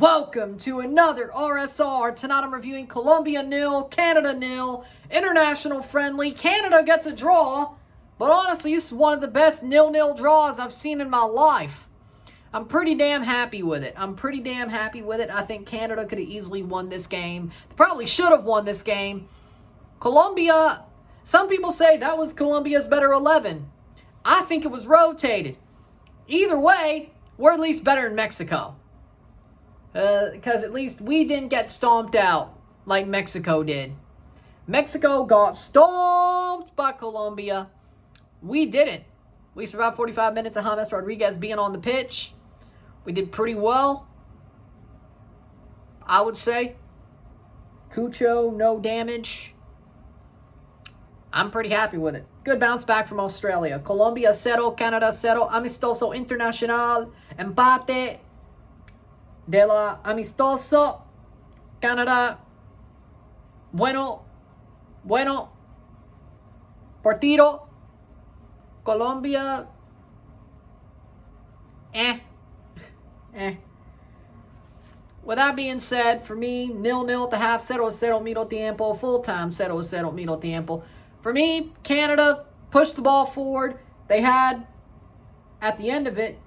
Welcome to another RSR. Tonight I'm reviewing Colombia 0, Canada 0, international friendly. Canada gets a draw, but honestly, this is one of the best 0-0 draws I've seen in my life. I'm pretty damn happy with it. I think Canada could have easily won this game. They probably should have won this game. Colombia, some people say that was Colombia's better 11. I think it was rotated. Either way, we're at least better than Mexico. Because at least we didn't get stomped out like Mexico did. Mexico got stomped by Colombia. We didn't. We survived 45 minutes of James Rodriguez being on the pitch. We did pretty well, I would say. Cucho, no damage. I'm pretty happy with it. Good bounce back from Australia. Colombia 0, Canada 0. Amistoso Internacional. Empate de la Amistoso. Canada. Bueno. Partido. Colombia. With that being said, for me, 0-0 at the half, 0-0 medio tiempo, full time, 0-0 medio tiempo. For me, Canada pushed the ball forward. They had, at the end of it,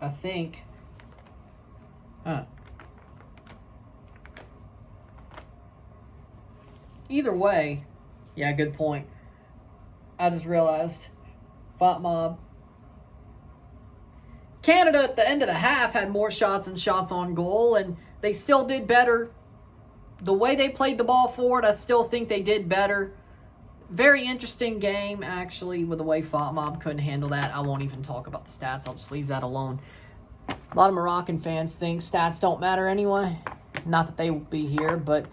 I think, either way, yeah, good point. I just realized, Fat Mob. Canada at the end of the half had more shots and shots on goal, and they still did better. The way they played the ball forward, I still think they did better. Very interesting game, actually, with the way Fat Mob couldn't handle that. I won't even talk about the stats. I'll just leave that alone. A lot of Moroccan fans think stats don't matter anyway. Not that they will be here, but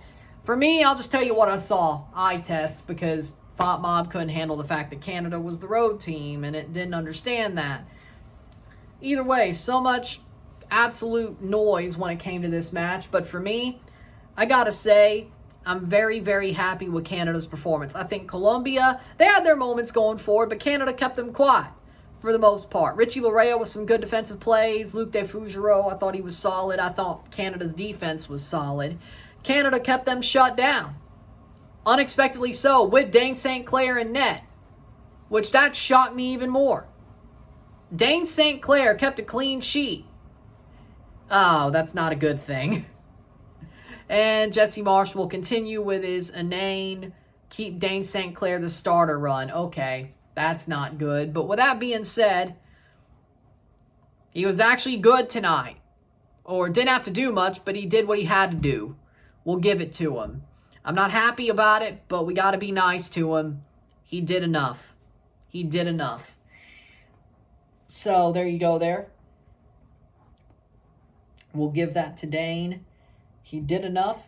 for me, I'll just tell you what I saw. Eye test, because Fat Mob couldn't handle the fact that Canada was the road team, and it didn't understand that. Either way, so much absolute noise when it came to this match. But for me, I gotta say, I'm very, very happy with Canada's performance. I think Colombia, they had their moments going forward, but Canada kept them quiet for the most part. Richie Laryea with some good defensive plays. Luc De Fugero, I thought he was solid. I thought Canada's defense was solid. Canada kept them shut down. Unexpectedly so, with Dane St. Clair in net, which that shocked me even more. Dane St. Clair kept a clean sheet. Oh, that's not a good thing. And Jesse Marsh will continue with his inane, keep Dane St. Clair the starter run. Okay, that's not good. But with that being said, he was actually good tonight. Or didn't have to do much, but he did what he had to do. We'll give it to him. I'm not happy about it, but we got to be nice to him. He did enough. So, there you go there. We'll give that to Dane. He did enough.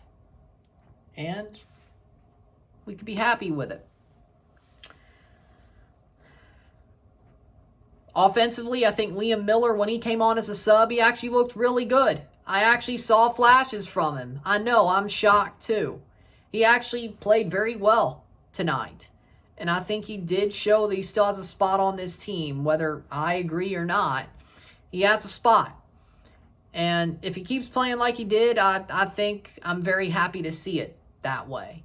And we could be happy with it. Offensively, I think Liam Miller, when he came on as a sub, he actually looked really good. I actually saw flashes from him. I know, I'm shocked too. He actually played very well tonight. And I think he did show that he still has a spot on this team, whether I agree or not. He has a spot. And if he keeps playing like he did, I think I'm very happy to see it that way.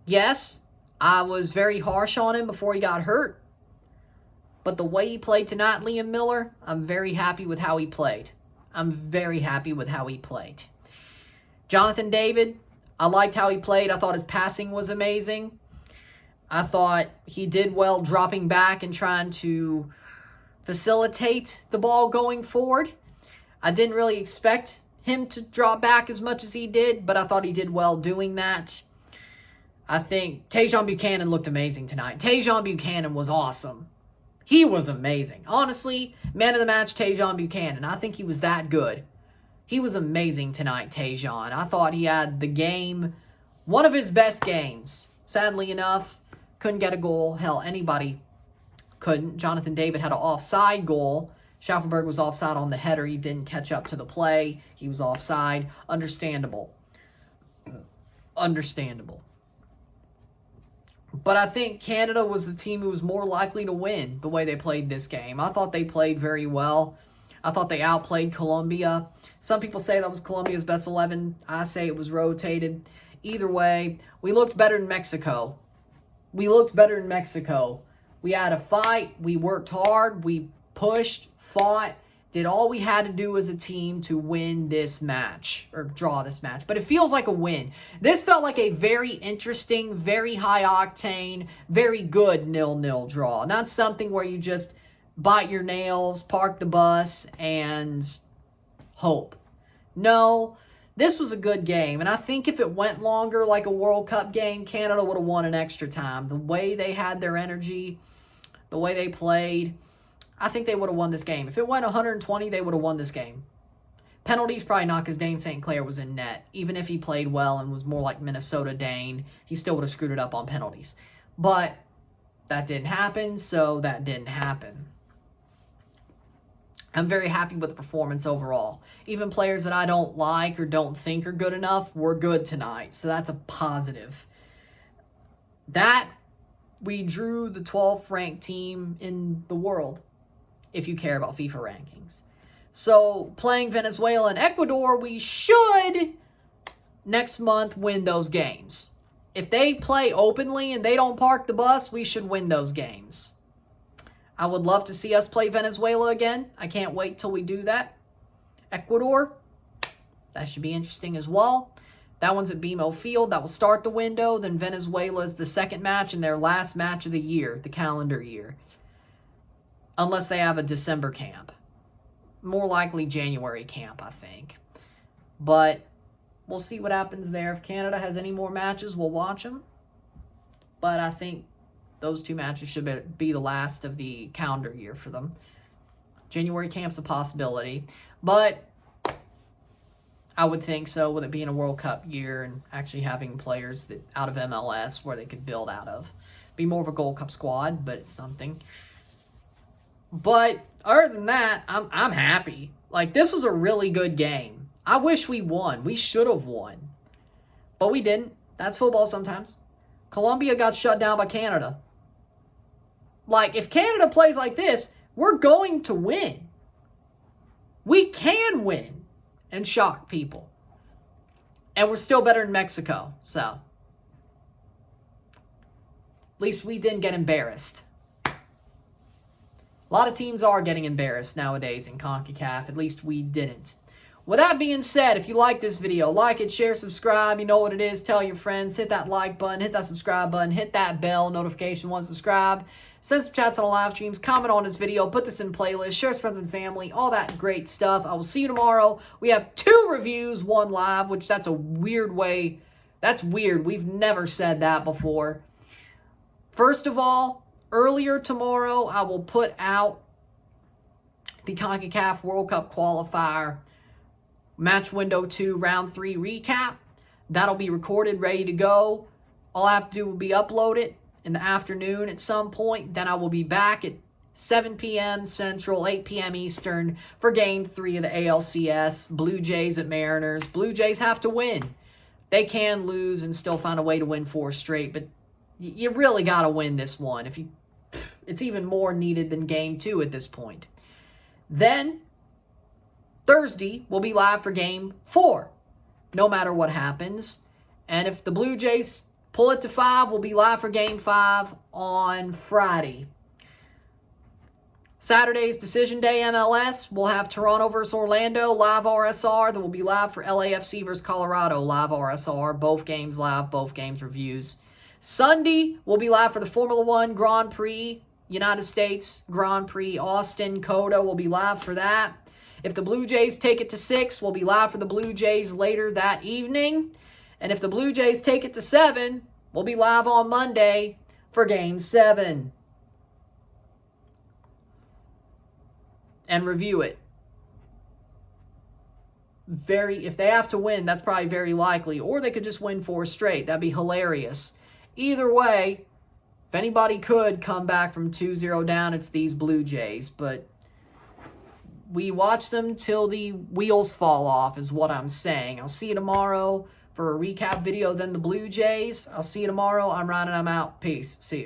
Yes, I was very harsh on him before he got hurt. But the way he played tonight, Liam Miller, I'm very happy with how he played. Jonathan David, I liked how he played. I thought his passing was amazing. I thought he did well dropping back and trying to facilitate the ball going forward. I didn't really expect him to drop back as much as he did, but I thought he did well doing that. I think Tajon Buchanan looked amazing tonight. Tajon Buchanan was awesome. He was amazing. Honestly, man of the match, Tajon Buchanan. I think he was that good. He was amazing tonight, Tajon. I thought he had the game, one of his best games. Sadly enough, couldn't get a goal. Hell, anybody couldn't. Jonathan David had an offside goal. Schaufenberg was offside on the header. He didn't catch up to the play. He was offside. Understandable. But I think Canada was the team who was more likely to win the way they played this game. I thought they played very well. I thought they outplayed Colombia. Some people say that was Colombia's best 11. I say it was rotated. Either way, we looked better than Mexico. We had a fight. We worked hard. We pushed, fought, did all we had to do as a team to win this match, or draw this match. But it feels like a win. This felt like a very interesting, very high octane, very good 0-0 draw. Not something where you just bite your nails, park the bus, and hope. No, this was a good game. And I think if it went longer like a World Cup game, Canada would have won in extra time. The way they had their energy, the way they played, I think they would have won this game. If it went 120, they would have won this game. Penalties probably not, because Dane St. Clair was in net. Even if he played well and was more like Minnesota Dane, he still would have screwed it up on penalties. But that didn't happen, so that didn't happen. I'm very happy with the performance overall. Even players that I don't like or don't think are good enough were good tonight, so that's a positive. That, we drew the 12th ranked team in the world, if you care about FIFA rankings. So, playing Venezuela and Ecuador, we should, next month, win those games. If they play openly and they don't park the bus, we should win those games. I would love to see us play Venezuela again. I can't wait till we do that. Ecuador, that should be interesting as well. That one's at BMO Field. That will start the window. Then Venezuela is the second match and their last match of the year, the calendar year. Unless they have a December camp. More likely January camp, I think. But we'll see what happens there. If Canada has any more matches, we'll watch them. But I think those two matches should be the last of the calendar year for them. January camp's a possibility. But I would think so, with it being a World Cup year and actually having players that out of MLS where they could build out of. Be more of a Gold Cup squad, but it's something. But other than that, I'm happy. Like, this was a really good game. I wish we won. We should have won. But we didn't. That's football sometimes. Colombia got shut down by Canada. Like, if Canada plays like this, we're going to win. We can win and shock people. And we're still better than Mexico. So, at least we didn't get embarrassed. A lot of teams are getting embarrassed nowadays in CONCACAF. At least we didn't. With that being said, if you like this video, like it, share, subscribe. You know what it is. Tell your friends. Hit that like button. Hit that subscribe button. Hit that bell notification once subscribe. Send some chats on the live streams. Comment on this video. Put this in playlist. Share with friends and family. All that great stuff. I will see you tomorrow. We have 2 reviews, 1 live, which that's a weird way. That's weird. We've never said that before. First of all, earlier tomorrow, I will put out the CONCACAF World Cup qualifier match window 2 round 3 recap. That'll be recorded, ready to go. All I have to do will be upload it in the afternoon at some point. Then I will be back at 7 p.m. Central, 8 p.m. Eastern for Game 3 of the ALCS. Blue Jays at Mariners. Blue Jays have to win. They can lose and still find a way to win 4 straight, but you really got to win this one. It's even more needed than Game 2 at this point. Then, Thursday, we'll be live for Game 4, no matter what happens. And if the Blue Jays pull it to 5, we'll be live for Game 5 on Friday. Saturday's Decision Day MLS. We'll have Toronto versus Orlando, live RSR. Then we'll be live for LAFC versus Colorado, live RSR. Both games live, both games reviews. Sunday, we'll be live for the Formula 1 Grand Prix, United States Grand Prix, Austin, COTA. We'll be live for that. If the Blue Jays take it to 6, we'll be live for the Blue Jays later that evening. And if the Blue Jays take it to 7, we'll be live on Monday for Game 7. And review it. If they have to win, that's probably very likely. Or they could just win 4 straight. That'd be hilarious. Either way, if anybody could come back from 2-0 down, it's these Blue Jays. But we watch them till the wheels fall off is what I'm saying. I'll see you tomorrow for a recap video than the Blue Jays. I'll see you tomorrow. I'm Ryan and I'm out. Peace. See you.